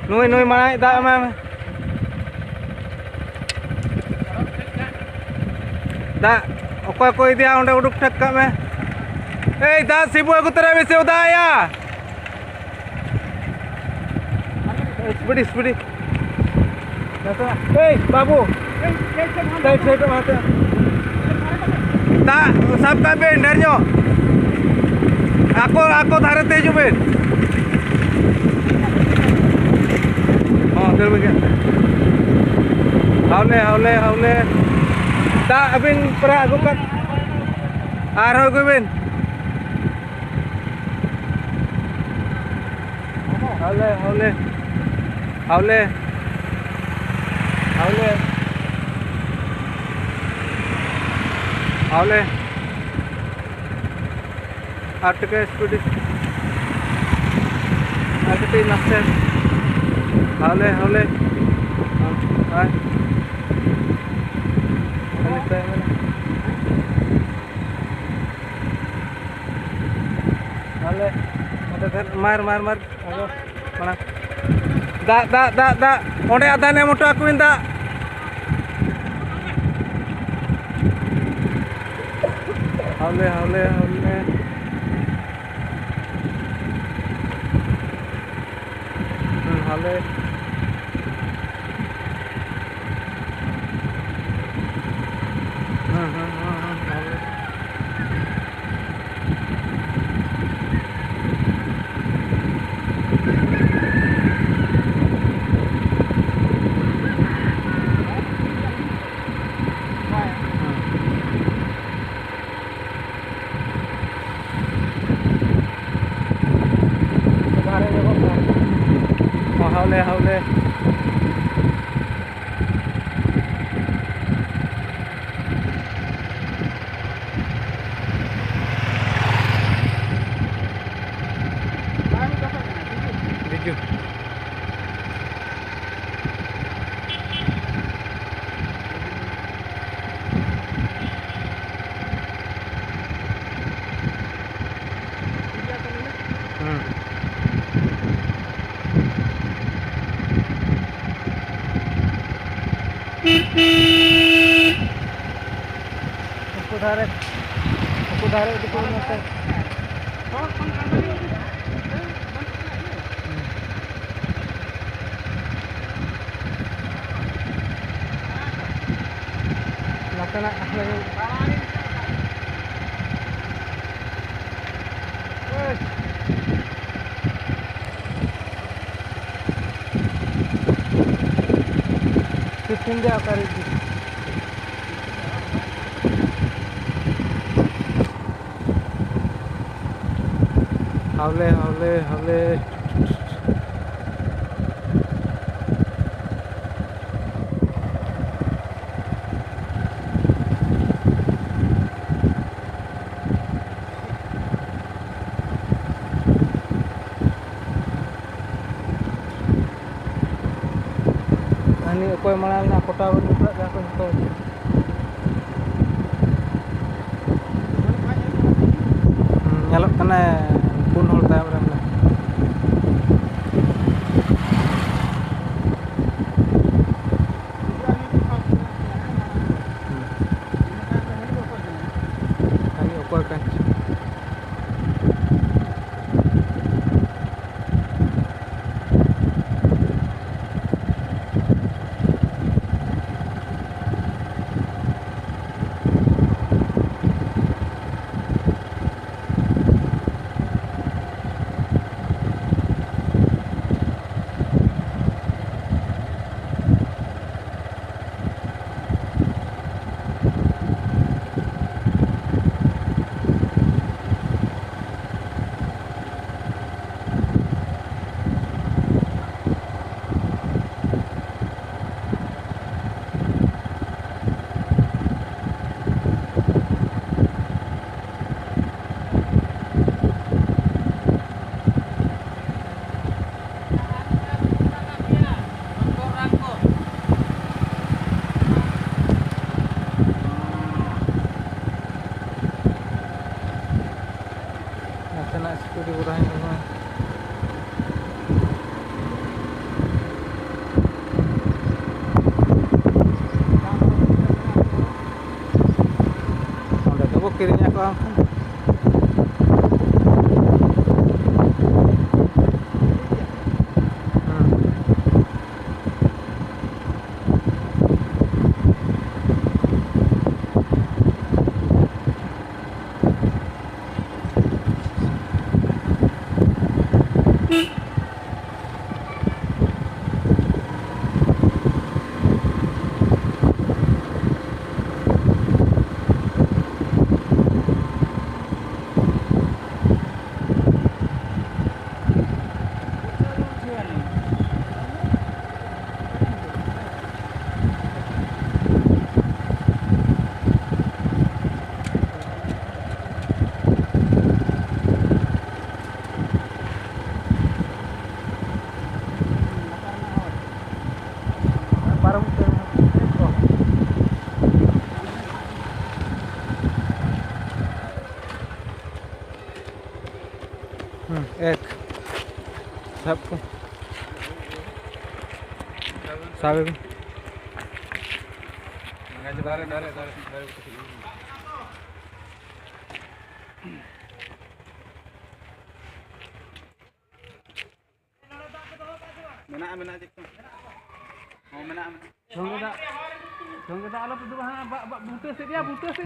Nuôi mà đã mà đã कोई दिया उन्हें उड़ुक ठक्का में दा सिबु को तरह में से उदा या स्पीड बाबू साइड माते दा सब का पे डरजो ako धारे तेज पे हां चल बगे हावले दा अबिन परा आगु का आरो गुबिन हावले आठ के स्पीड आगे नक्शे हावले हावले मार दा ओंडे आधा ने मोटो आकुइन दा हावले हावले हावले उधारे हावले ani koy manal na kota bani pra ja ko to nyalok kana pun hol ta ram na ani koy kan Kena security orang yang kau. एक सबको साबे भी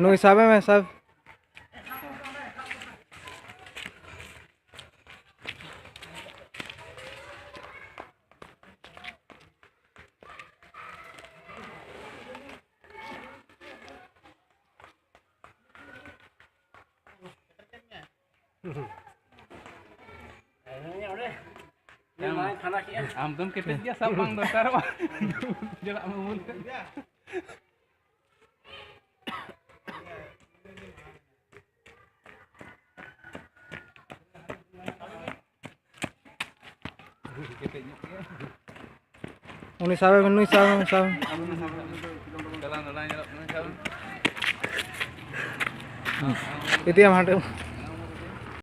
नुई साबे में सब Am tuh kita dia sabang dokter mah. Jelak mau Uni sabe menui sabe sabe. Itu yang ada.